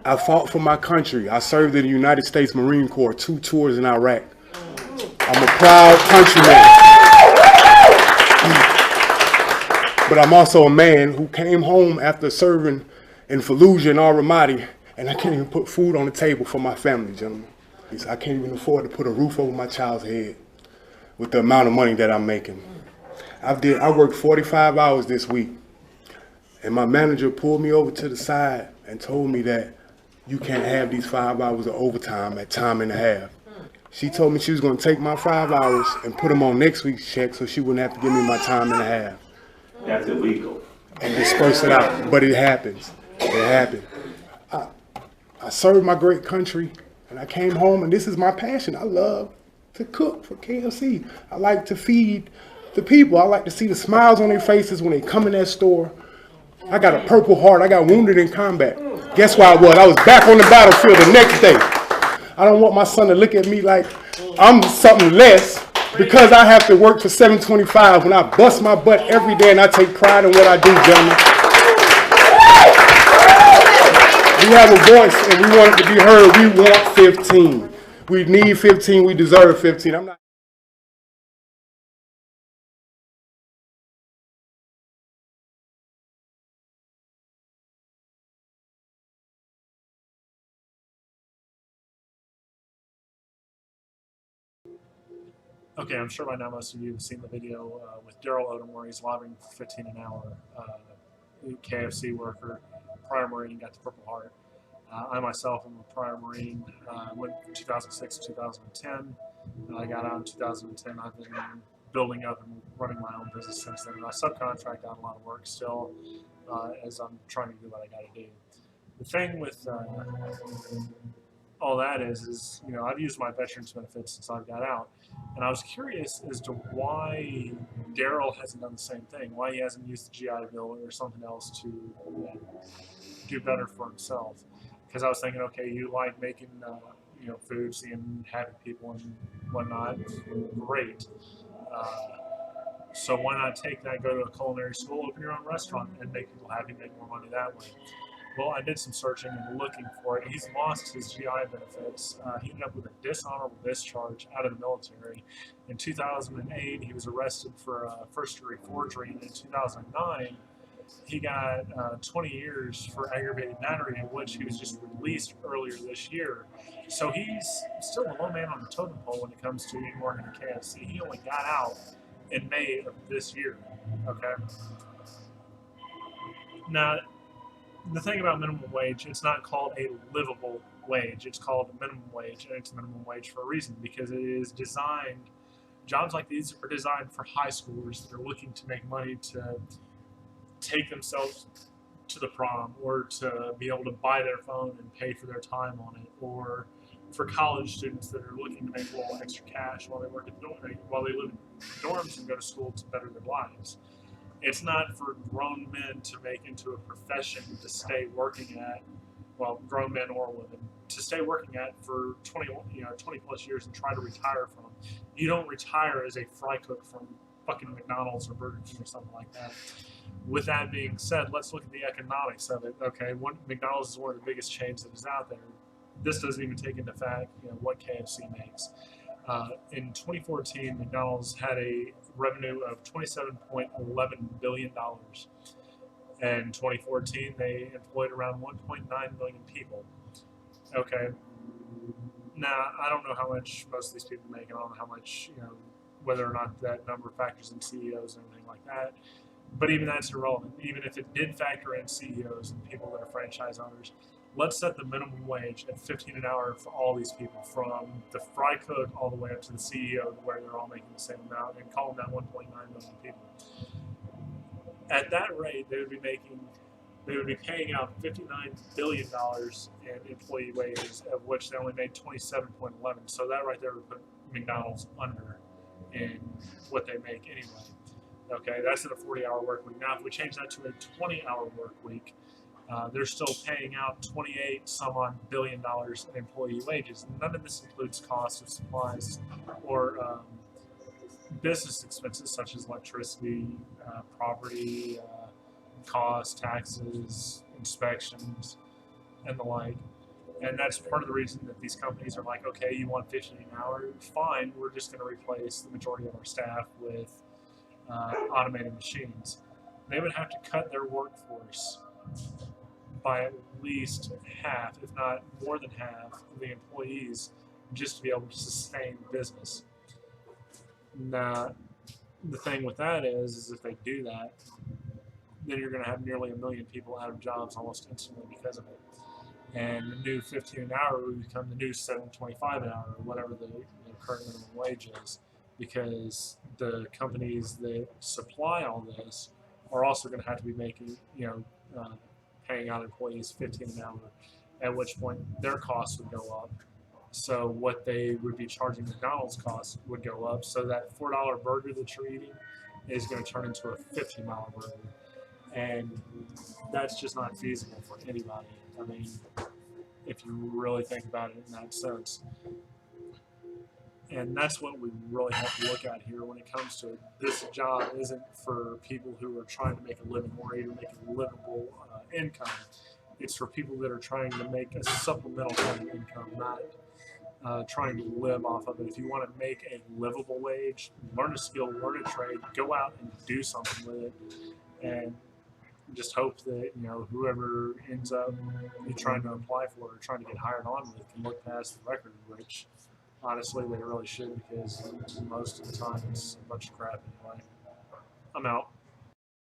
I fought for my country. I served in the United States Marine Corps, 2 tours in Iraq. I'm a proud countryman. But I'm also a man who came home after serving in Fallujah and Al-Ramadi, and I can't even put food on the table for my family, gentlemen. I can't even afford to put a roof over my child's head with the amount of money that I'm making. I worked 45 hours this week, and my manager pulled me over to the side and told me that you can't have these 5 hours of overtime at time and a half. She told me she was going to take my 5 hours and put them on next week's check so she wouldn't have to give me my time and a half. That's illegal. And disperse it out, but it happens. It happened. I served my great country, and I came home, and this is my passion. I love to cook for KFC. I like to feed the people. I like to see the smiles on their faces when they come in that store. I got a Purple Heart. I got wounded in combat. Guess where I was? I was back on the battlefield the next day. I don't want my son to look at me like I'm something less because I have to work for $7.25 when I bust my butt every day and I take pride in what I do, gentlemen. We have a voice and we want it to be heard. We want 15. We need 15. We deserve 15. I'm not. Okay, I'm sure by now most of you have seen the video with Darrell Odom where he's lobbying for 15 an hour. KFC worker, prior Marine, got the Purple Heart. I myself am a prior Marine, went from 2006 to 2010. I got out in 2010. I've been building up and running my own business since then. And I subcontract out a lot of work still as I'm trying to do what I got to do. The thing with all that is you know, I've used my veterans benefits since I've got out, and I was curious as to why Darrell hasn't done the same thing, why he hasn't used the GI Bill or something else to do better for himself. Because I was thinking, okay, you like making you know, food, seeing happy people and whatnot, great. So why not take that, go to a culinary school, open your own restaurant, and make people happy, make more money that way? Well, I did some searching and looking for it. He's lost his GI benefits. He ended up with a dishonorable discharge out of the military. In 2008, he was arrested for first-degree forgery, and in 2009, he got 20 years for aggravated battery, in which he was just released earlier this year. So he's still a low man on the totem pole when it comes to eating working at KFC. He only got out in May of this year. Okay. Now, the thing about minimum wage, it's not called a livable wage. It's called a minimum wage, and it's minimum wage for a reason, because it is designed, jobs like these are designed for high schoolers that are looking to make money to take themselves to the prom, or to be able to buy their phone and pay for their time on it, or for college students that are looking to make a little extra cash while they work at while they live in dorms and go to school to better their lives. It's not for grown men to make into a profession to stay working at, well, grown men or women, to stay working at for 20 plus years and try to retire from. You don't retire as a fry cook from fucking McDonald's or Burger King or something like that. With that being said, let's look at the economics of it. Okay, McDonald's is one of the biggest chains that is out there. This doesn't even take into fact, what KFC makes. In 2014, McDonald's had a revenue of $27.11 billion. In 2014, they employed around 1.9 million people. Okay. Now, I don't know how much most of these people make, and I don't know how much, whether or not that number factors in CEOs and anything like that. But even that's irrelevant. Even if it did factor in CEOs and people that are franchise owners, let's set the minimum wage at 15 an hour for all these people, from the fry cook all the way up to the CEO, where they're all making the same amount, and call them that 1.9 million people. At that rate, they would be paying out $59 billion in employee wages, of which they only made 27.11. So that right there would put McDonald's under in what they make anyway. Okay, that's in a 40-hour work week. Now, if we change that to a 20-hour work week, they're still paying out $28 billion in employee wages. None of this includes costs of supplies or business expenses such as electricity, property, costs, taxes, inspections, and the like. And that's part of the reason that these companies are like, okay, you want 15 an hour? Fine, we're just going to replace the majority of our staff with automated machines. They would have to cut their workforce by at least half, if not more than half, of the employees just to be able to sustain the business. Now, the thing with that is if they do that, then you're going to have nearly 1 million people out of jobs almost instantly because of it. And the new 15 an hour would become the new 7.25 an hour, or whatever the current minimum wage is, because the companies that supply all this are also going to have to be making, paying out employees 15 an hour, at which point their costs would go up. So what they would be charging McDonald's costs would go up. So that $4 burger that you're eating is going to turn into a $15 burger. And that's just not feasible for anybody. I mean, if you really think about it in that sense. And that's what we really have to look at here when it comes to it. This job isn't for people who are trying to make a living wage or make a livable income. It's for people that are trying to make a supplemental kind of income, not trying to live off of it. If you want to make a livable wage, learn a skill, learn a trade, go out and do something with it, and just hope that whoever ends up you trying to apply for or trying to get hired on with can look past the record, which honestly they really should, because most of the time it's a bunch of crap anyway. I'm out.